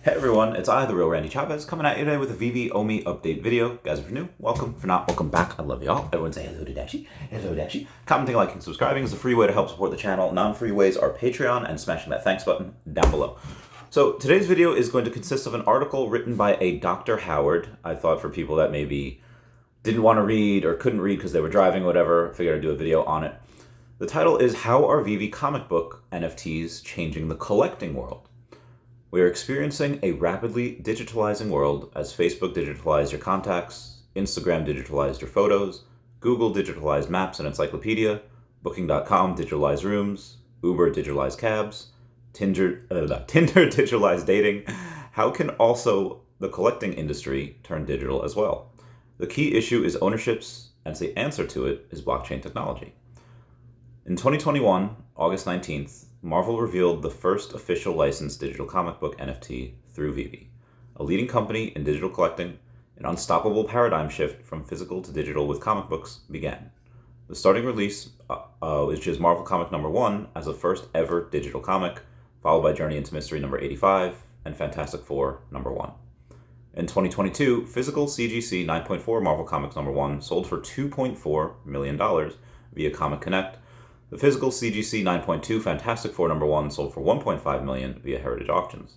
Hey everyone, it's I, the real Randy Chavez, coming at you today with a Veve Omi update video. Guys, if you're new, welcome. If you're not, welcome back. I love y'all. Everyone say hello to Dashi. Hello Dashi. Commenting, liking, subscribing is a free way to help support the channel. Non-free ways are Patreon and smashing that thanks button down below. So today's video is going to consist of an article written by a Dr. Howard. I thought for people that maybe didn't want to read or couldn't read because they were driving or whatever, I figured I'd do a video on it. The title is How Are Veve Comic Book NFTs Changing the Collecting World? We are experiencing a rapidly digitalizing world as Facebook digitalized your contacts, Instagram digitalized your photos, Google digitalized maps and encyclopedia, Booking.com digitalized rooms, Uber digitalized cabs, Tinder digitalized dating. How can also the collecting industry turn digital as well? The key issue is ownerships, and the answer to it is blockchain technology. In 2021, August 19th, Marvel revealed the first official licensed digital comic book NFT through Veve, a leading company in digital collecting. An unstoppable paradigm shift from physical to digital with comic books began. The starting release is just Marvel Comic number 1 as a first ever digital comic, followed by Journey into Mystery number 85 and Fantastic Four number 1. In 2022, physical CGC 9.4 Marvel Comics number 1 sold for $2.4 million via Comic Connect. The physical CGC 9.2 Fantastic Four number 1 sold for $1.5 million via Heritage Auctions.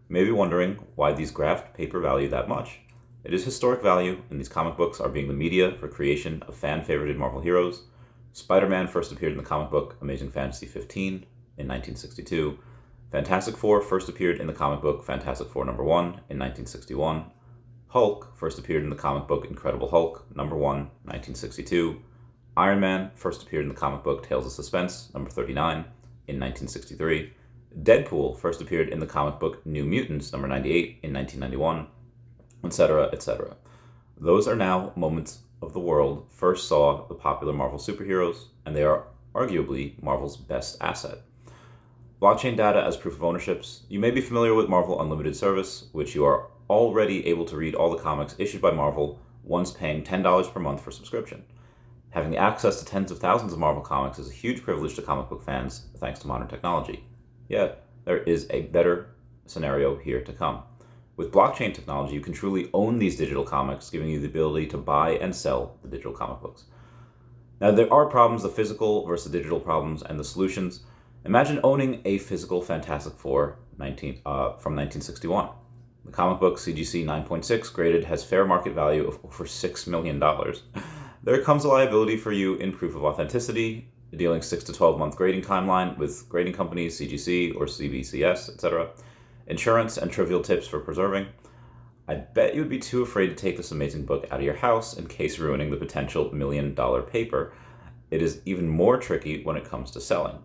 You may be wondering why these graphed paper value that much. It is historic value, and these comic books are being the media for creation of fan-favorited Marvel heroes. Spider-Man first appeared in the comic book Amazing Fantasy 15 in 1962. Fantastic Four first appeared in the comic book Fantastic Four number 1 in 1961. Hulk first appeared in the comic book Incredible Hulk number 1, 1962. Iron Man first appeared in the comic book Tales of Suspense, number 39, in 1963. Deadpool first appeared in the comic book New Mutants, number 98, in 1991, etc., etc. Those are now moments of the world first saw the popular Marvel superheroes, and they are arguably Marvel's best asset. Blockchain data as proof of ownerships. You may be familiar with Marvel Unlimited service, which you are already able to read all the comics issued by Marvel once paying $10 per month for subscription. Having access to tens of thousands of Marvel comics is a huge privilege to comic book fans, thanks to modern technology. Yet, there is a better scenario here to come. With blockchain technology, you can truly own these digital comics, giving you the ability to buy and sell the digital comic books. Now, there are problems, the physical versus digital problems, and the solutions. Imagine owning a physical Fantastic Four from 1961. The comic book CGC 9.6 graded has fair market value of over $6 million. There comes a liability for you in proof of authenticity, dealing 6 to 12 month grading timeline with grading companies, CGC or CBCS, etc. Insurance and trivial tips for preserving. I bet you would be too afraid to take this amazing book out of your house in case ruining the potential $1 million paper. It is even more tricky when it comes to selling.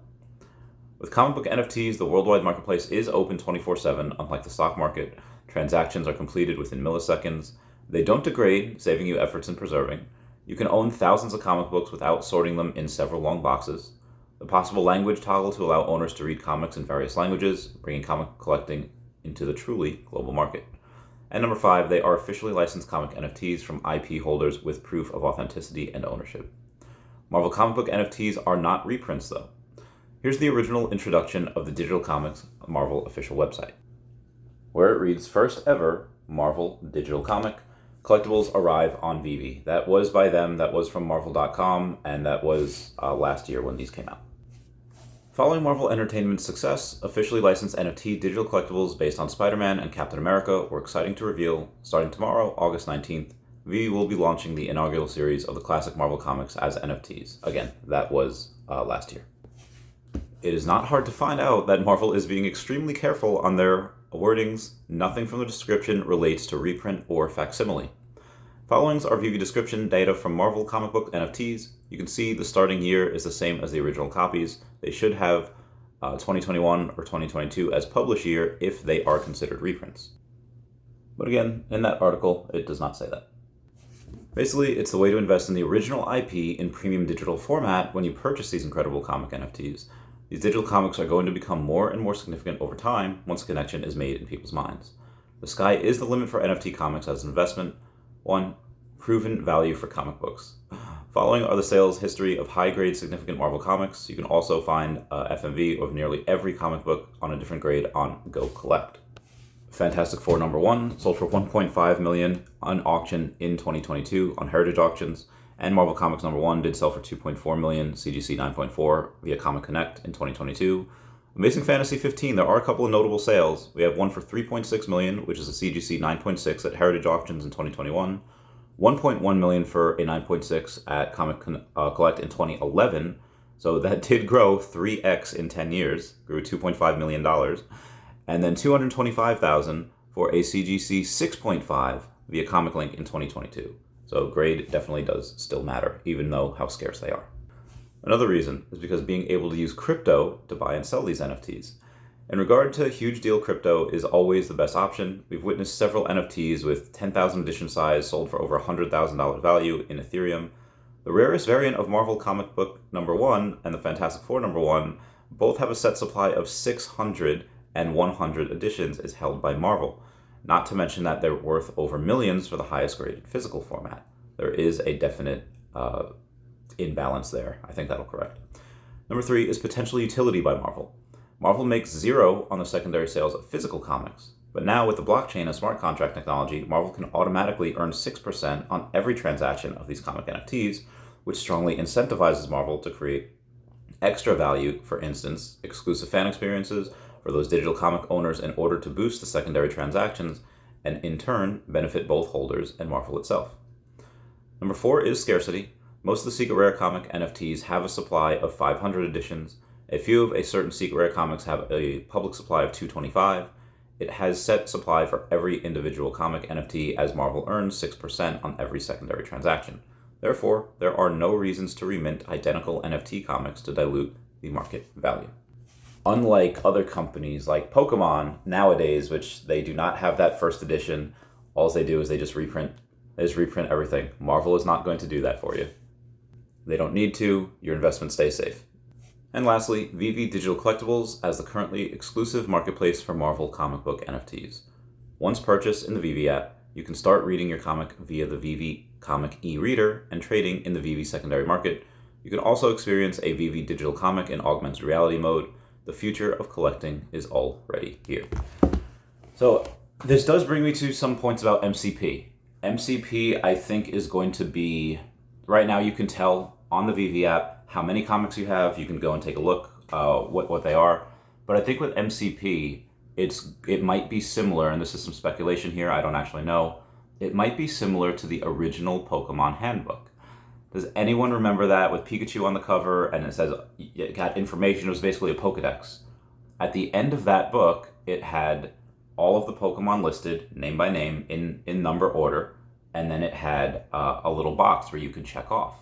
With comic book NFTs, the worldwide marketplace is open 24/7, unlike the stock market. Transactions are completed within milliseconds. They don't degrade, saving you efforts in preserving. You can own thousands of comic books without sorting them in several long boxes. The possible language toggle to allow owners to read comics in various languages, bringing comic collecting into the truly global market. And number 5, they are officially licensed comic NFTs from IP holders with proof of authenticity and ownership. Marvel comic book NFTs are not reprints though. Here's the original introduction of the Digital Comics Marvel official website, where it reads, first ever Marvel digital comic. Collectibles arrive on Veve. That was by them, that was from Marvel.com, and that was last year when these came out. Following Marvel Entertainment's success, officially licensed NFT digital collectibles based on Spider-Man and Captain America were exciting to reveal. Starting tomorrow, August 19th, Veve will be launching the inaugural series of the classic Marvel comics as NFTs. Again, that was last year. It is not hard to find out that Marvel is being extremely careful on their wordings. Nothing from the description relates to reprint or facsimile. Following our Veve description data from Marvel comic book NFTs, you can see the starting year is the same as the original copies. They should have 2021 or 2022 as publish year if they are considered reprints. But again, in that article, it does not say that. Basically, it's the way to invest in the original IP in premium digital format when you purchase these incredible comic NFTs. These digital comics are going to become more and more significant over time once a connection is made in people's minds. The sky is the limit for NFT comics as an investment. 1. Proven value for comic books. Following are the sales history of high-grade significant Marvel comics. You can also find FMV of nearly every comic book on a different grade on Go Collect. Fantastic Four #1 sold for $1.5 million on auction in 2022 on Heritage Auctions, and Marvel Comics #1 did sell for $2.4 million, CGC 9.4 via Comic Connect in 2022. Amazing Fantasy 15, there are a couple of notable sales. We have one for $3.6 million, which is a CGC 9.6 at Heritage Auctions in 2021, $1.1 million for a 9.6 at Comic Collect in 2011. So that did grow 3x in 10 years, grew $2.5 million. And then $225,000 for a CGC 6.5 via Comic Link in 2022. So grade definitely does still matter, even though how scarce they are. Another reason is because being able to use crypto to buy and sell these NFTs. In regard to huge deal, crypto is always the best option. We've witnessed several NFTs with 10,000 edition size sold for over $100,000 value in Ethereum. The rarest variant of Marvel Comic Book #1 and the Fantastic Four #1 both have a set supply of 600 and 100 editions is held by Marvel. Not to mention that they're worth over millions for the highest graded physical format. There is a definite imbalance there. I think that'll correct. Number 3 is potential utility by Marvel. Marvel makes zero on the secondary sales of physical comics, but now with the blockchain and smart contract technology, Marvel can automatically earn 6% on every transaction of these comic NFTs, which strongly incentivizes Marvel to create extra value, for instance, exclusive fan experiences for those digital comic owners in order to boost the secondary transactions and in turn benefit both holders and Marvel itself. Number 4 is scarcity. Most of the secret rare comic NFTs have a supply of 500 editions. A few of a certain secret rare comics have a public supply of 225. It has set supply for every individual comic NFT as Marvel earns 6% on every secondary transaction. Therefore, there are no reasons to remint identical NFT comics to dilute the market value. Unlike other companies like Pokemon nowadays, which they do not have that first edition, all they do is they just reprint everything. Marvel is not going to do that for you. They don't need to. Your investment stays safe. And lastly, Veve Digital Collectibles as the currently exclusive marketplace for Marvel comic book NFTs. Once purchased in the Veve app, you can start reading your comic via the Veve Comic e-reader and trading in the Veve secondary market. You can also experience a Veve digital comic in augmented reality mode. The future of collecting is already here. So this does bring me to some points about MCP. MCP, I think, is going to be, right now you can tell on the Veve app how many comics you have. You can go and take a look what they are. But I think with MCP, it might be similar, and this is some speculation here, I don't actually know. It might be similar to the original Pokemon handbook. Does anyone remember that with Pikachu on the cover and it says it got information? It was basically a Pokedex. At the end of that book, it had all of the Pokemon listed name by name in number order, and then it had a little box where you could check off.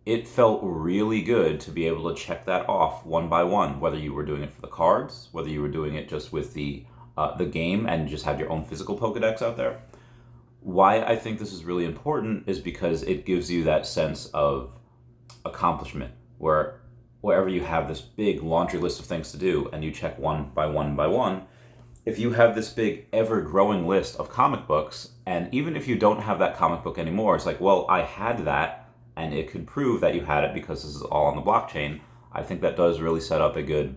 It felt really good to be able to check that off one by one, whether you were doing it for the cards, whether you were doing it just with the game and just have your own physical Pokedex out there. Why I think this is really important is because it gives you that sense of accomplishment, where wherever you have this big laundry list of things to do and you check one by one by one, if you have this big ever-growing list of comic books, and even if you don't have that comic book anymore, it's like, well, I had that, and it could prove that you had it because this is all on the blockchain. I think that does really set up a good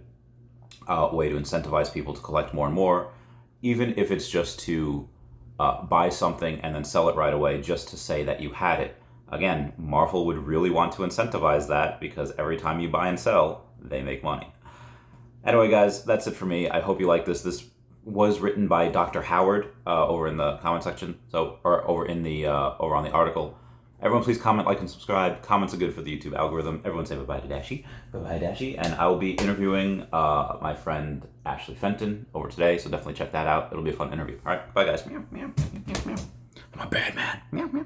way to incentivize people to collect more and more, even if it's just to buy something and then sell it right away just to say that you had it. Again, Marvel would really want to incentivize that because every time you buy and sell, they make money. Anyway, guys, that's it for me. I hope you like this. This was written by Dr. Howard over in the comment section, or over on the article. Everyone, please comment, like, and subscribe. Comments are good for the YouTube algorithm. Everyone say bye-bye to Dashie. Bye-bye, Dashie. And I will be interviewing my friend Ashley Fenton over today, so definitely check that out. It'll be a fun interview. All right, bye, guys. Meow, meow, meow, meow. I'm a bad man. Meow, meow.